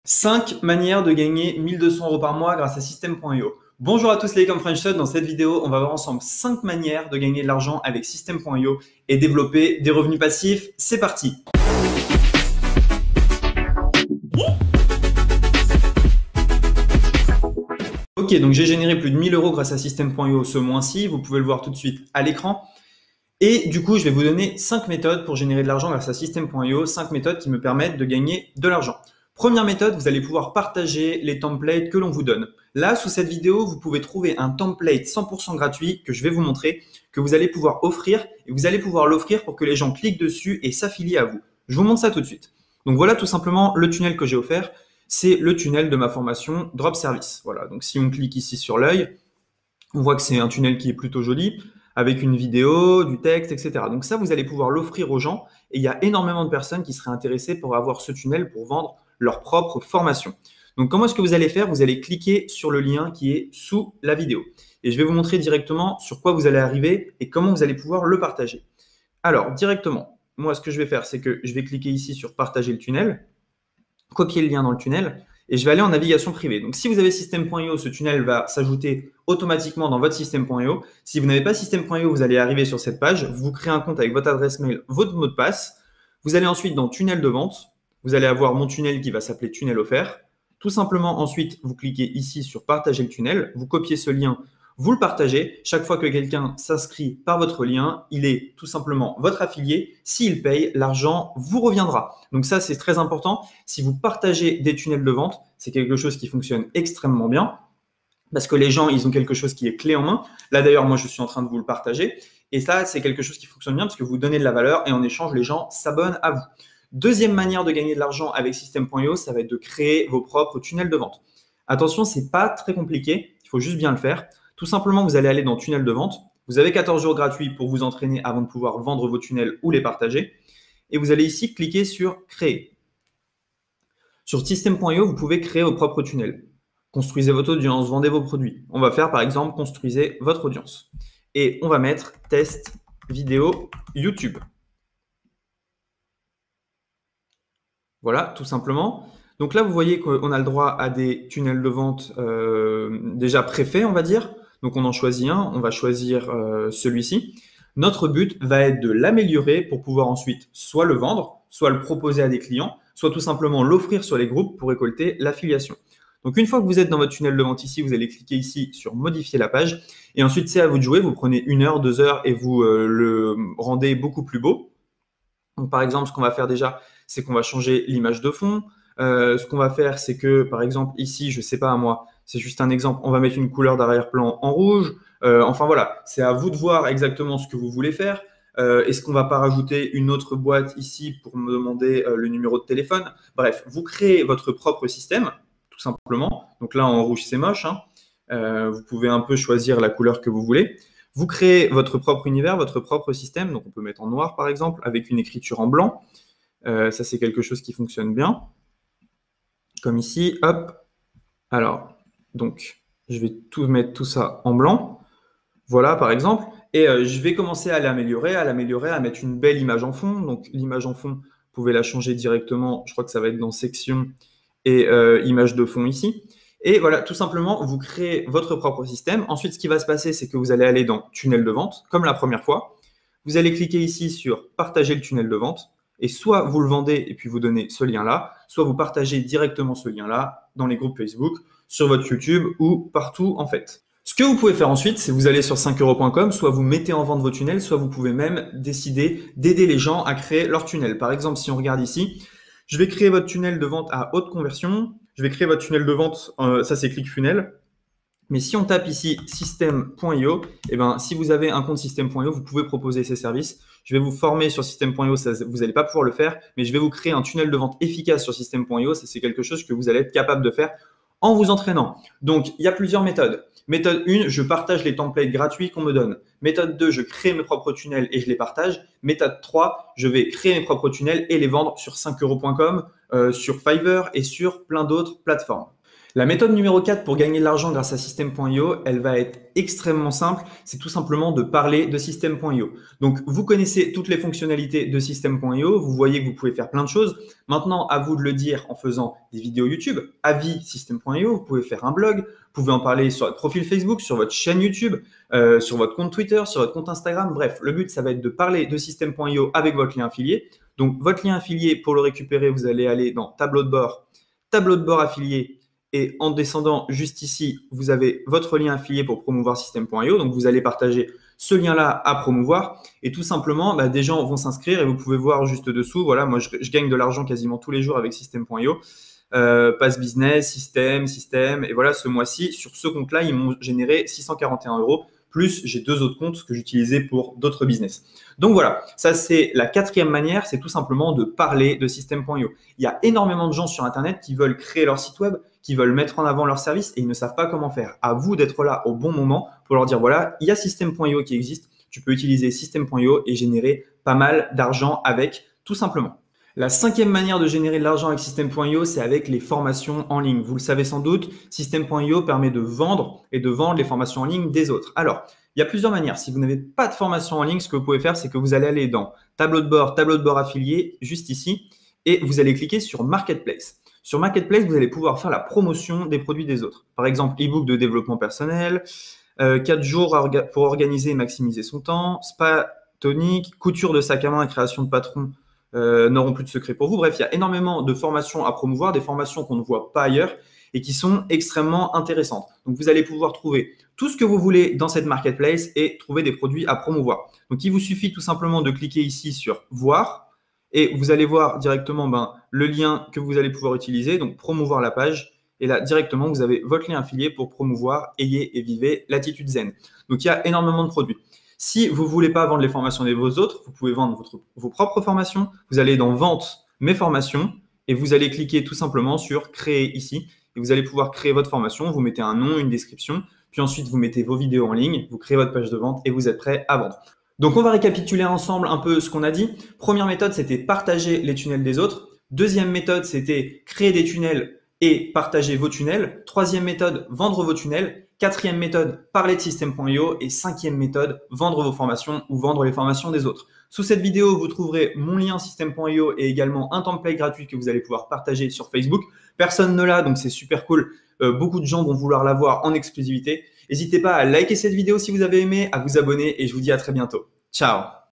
5 manières de gagner 1200 € par mois grâce à System.io. Bonjour à tous les comme French Shot. Dans cette vidéo, on va voir ensemble 5 manières de gagner de l'argent avec System.io et développer des revenus passifs. C'est parti! Ok, donc j'ai généré plus de 1000 € grâce à System.io ce mois-ci. Vous pouvez le voir tout de suite à l'écran. Et du coup, je vais vous donner 5 méthodes pour générer de l'argent grâce à System.io. 5 méthodes qui me permettent de gagner de l'argent. Première méthode, vous allez pouvoir partager les templates que l'on vous donne. Là, sous cette vidéo, vous pouvez trouver un template 100% gratuit que je vais vous montrer, que vous allez pouvoir offrir et vous allez pouvoir l'offrir pour que les gens cliquent dessus et s'affilient à vous. Je vous montre ça tout de suite. Donc voilà tout simplement le tunnel que j'ai offert. C'est le tunnel de ma formation Drop Service. Voilà, donc si on clique ici sur l'œil, on voit que c'est un tunnel qui est plutôt joli, avec une vidéo, du texte, etc. Donc ça, vous allez pouvoir l'offrir aux gens et il y a énormément de personnes qui seraient intéressées pour avoir ce tunnel pour vendre leur propre formation. Donc comment est-ce que vous allez faire? Vous allez cliquer sur le lien qui est sous la vidéo. Et je vais vous montrer directement sur quoi vous allez arriver et comment vous allez pouvoir le partager. Alors, directement, moi, ce que je vais faire, c'est que je vais cliquer ici sur partager le tunnel, copier le lien dans le tunnel, et je vais aller en navigation privée. Donc, si vous avez System.io, ce tunnel va s'ajouter automatiquement dans votre System.io. Si vous n'avez pas System.io, vous allez arriver sur cette page, vous créez un compte avec votre adresse mail, votre mot de passe. Vous allez ensuite dans tunnel de vente. Vous allez avoir mon tunnel qui va s'appeler tunnel offert. Tout simplement, ensuite, vous cliquez ici sur partager le tunnel. Vous copiez ce lien, vous le partagez. Chaque fois que quelqu'un s'inscrit par votre lien, il est tout simplement votre affilié. S'il paye, l'argent vous reviendra. Donc ça, c'est très important. Si vous partagez des tunnels de vente, c'est quelque chose qui fonctionne extrêmement bien parce que les gens, ils ont quelque chose qui est clé en main. Là, d'ailleurs, moi, je suis en train de vous le partager. Et ça, c'est quelque chose qui fonctionne bien parce que vous donnez de la valeur et en échange, les gens s'abonnent à vous. Deuxième manière de gagner de l'argent avec System.io, ça va être de créer vos propres tunnels de vente. Attention, c'est pas très compliqué, il faut juste bien le faire. Tout simplement, vous allez aller dans tunnel de vente. Vous avez 14 jours gratuits pour vous entraîner avant de pouvoir vendre vos tunnels ou les partager. Et vous allez ici cliquer sur créer. Sur System.io, vous pouvez créer vos propres tunnels. Construisez votre audience, vendez vos produits. On va faire par exemple, construisez votre audience. Et on va mettre test vidéo YouTube. Voilà, tout simplement. Donc là, vous voyez qu'on a le droit à des tunnels de vente déjà préfaits, on va dire. Donc on en choisit un, on va choisir celui-ci. Notre but va être de l'améliorer pour pouvoir ensuite soit le vendre, soit le proposer à des clients, soit tout simplement l'offrir sur les groupes pour récolter l'affiliation. Donc une fois que vous êtes dans votre tunnel de vente ici, vous allez cliquer ici sur modifier la page. Et ensuite, c'est à vous de jouer. Vous prenez 1 heure, 2 heures et vous le rendez beaucoup plus beau. Donc, par exemple, ce qu'on va faire déjà, c'est qu'on va changer l'image de fond. Ce qu'on va faire, c'est que, par exemple, ici, je ne sais pas à moi, c'est juste un exemple, on va mettre une couleur d'arrière-plan en rouge. Enfin, voilà, c'est à vous de voir exactement ce que vous voulez faire. Est-ce qu'on ne va pas rajouter une autre boîte ici pour me demander le numéro de téléphone? Bref, vous créez votre propre système, tout simplement. Donc là, en rouge, c'est moche, hein. Vous pouvez un peu choisir la couleur que vous voulez. Vous créez votre propre univers, votre propre système. Donc, on peut mettre en noir, par exemple, avec une écriture en blanc. Ça, c'est quelque chose qui fonctionne bien. Comme ici, hop. Alors, donc, je vais mettre tout ça en blanc. Voilà, par exemple. Et je vais commencer à l'améliorer, à mettre une belle image en fond. Donc, l'image en fond, vous pouvez la changer directement. Je crois que ça va être dans section et image de fond ici. Et voilà, tout simplement, vous créez votre propre système. Ensuite, ce qui va se passer, c'est que vous allez aller dans tunnel de vente, comme la première fois. Vous allez cliquer ici sur partager le tunnel de vente. Et soit vous le vendez et puis vous donnez ce lien-là, soit vous partagez directement ce lien-là dans les groupes Facebook, sur votre YouTube ou partout en fait. Ce que vous pouvez faire ensuite, c'est vous allez sur 5euros.com, soit vous mettez en vente vos tunnels, soit vous pouvez même décider d'aider les gens à créer leur tunnel. Par exemple, si on regarde ici, je vais créer votre tunnel de vente à haute conversion. Je vais créer votre tunnel de vente, ça c'est ClickFunnels. Mais si on tape ici System.io, eh ben, si vous avez un compte System.io, vous pouvez proposer ces services. Je vais vous former sur System.io, vous n'allez pas pouvoir le faire, mais je vais vous créer un tunnel de vente efficace sur System.io. Ça, c'est quelque chose que vous allez être capable de faire en vous entraînant. Donc, il y a plusieurs méthodes. Méthode 1, je partage les templates gratuits qu'on me donne. Méthode 2, je crée mes propres tunnels et je les partage. Méthode 3, je vais créer mes propres tunnels et les vendre sur 5euros.com, sur Fiverr et sur plein d'autres plateformes. La méthode numéro 4 pour gagner de l'argent grâce à System.io, elle va être extrêmement simple. C'est tout simplement de parler de System.io. Donc, vous connaissez toutes les fonctionnalités de System.io. Vous voyez que vous pouvez faire plein de choses. Maintenant, à vous de le dire en faisant des vidéos YouTube. Avis System.io, vous pouvez faire un blog. Vous pouvez en parler sur votre profil Facebook, sur votre chaîne YouTube, sur votre compte Twitter, sur votre compte Instagram. Bref, le but, ça va être de parler de System.io avec votre lien affilié. Donc, votre lien affilié, pour le récupérer, vous allez aller dans tableau de bord affilié. Et en descendant juste ici, vous avez votre lien affilié pour promouvoir System.io. Donc, vous allez partager ce lien-là à promouvoir. Et tout simplement, des gens vont s'inscrire et vous pouvez voir juste dessous. Voilà, moi, je gagne de l'argent quasiment tous les jours avec System.io. Pass Business, System. Et voilà, ce mois-ci, sur ce compte-là, ils m'ont généré 641 €. Plus, j'ai 2 autres comptes que j'utilisais pour d'autres business. Donc voilà, ça c'est la 4e manière, c'est tout simplement de parler de System.io. Il y a énormément de gens sur Internet qui veulent créer leur site web, qui veulent mettre en avant leur service et ils ne savent pas comment faire. À vous d'être là au bon moment pour leur dire voilà, il y a System.io qui existe, tu peux utiliser System.io et générer pas mal d'argent avec, tout simplement. La 5e manière de générer de l'argent avec System.io, c'est avec les formations en ligne. Vous le savez sans doute, System.io permet de vendre et de vendre les formations en ligne des autres. Alors, il y a plusieurs manières. Si vous n'avez pas de formation en ligne, ce que vous pouvez faire, c'est que vous allez aller dans tableau de bord affilié, juste ici, et vous allez cliquer sur Marketplace. Sur Marketplace, vous allez pouvoir faire la promotion des produits des autres. Par exemple, e-book de développement personnel, 4 jours pour organiser et maximiser son temps, spa tonique, couture de sac à main et création de patron n'auront plus de secret pour vous. Bref, il y a énormément de formations à promouvoir, des formations qu'on ne voit pas ailleurs et qui sont extrêmement intéressantes. Donc, vous allez pouvoir trouver tout ce que vous voulez dans cette marketplace et trouver des produits à promouvoir. Donc, il vous suffit tout simplement de cliquer ici sur « Voir » et vous allez voir directement le lien que vous allez pouvoir utiliser, donc promouvoir la page. Et là, directement, vous avez votre lien affilié pour promouvoir, ayez et vivez l'attitude zen. Donc, il y a énormément de produits. Si vous ne voulez pas vendre les formations des vos autres, vous pouvez vendre vos propres formations. Vous allez dans Vente, mes formations et vous allez cliquer tout simplement sur Créer ici. Et vous allez pouvoir créer votre formation. Vous mettez un nom, une description. Puis ensuite, vous mettez vos vidéos en ligne. Vous créez votre page de vente et vous êtes prêt à vendre. Donc, on va récapituler ensemble un peu ce qu'on a dit. Première méthode, c'était partager les tunnels des autres. Deuxième méthode, c'était créer des tunnels et partager vos tunnels. Troisième méthode, vendre vos tunnels. Quatrième méthode, parler de System.io. Et 5e méthode, vendre vos formations ou vendre les formations des autres. Sous cette vidéo, vous trouverez mon lien System.io et également un template gratuit que vous allez pouvoir partager sur Facebook. Personne ne l'a, donc c'est super cool. Beaucoup de gens vont vouloir l'avoir en exclusivité. N'hésitez pas à liker cette vidéo si vous avez aimé, à vous abonner et je vous dis à très bientôt. Ciao!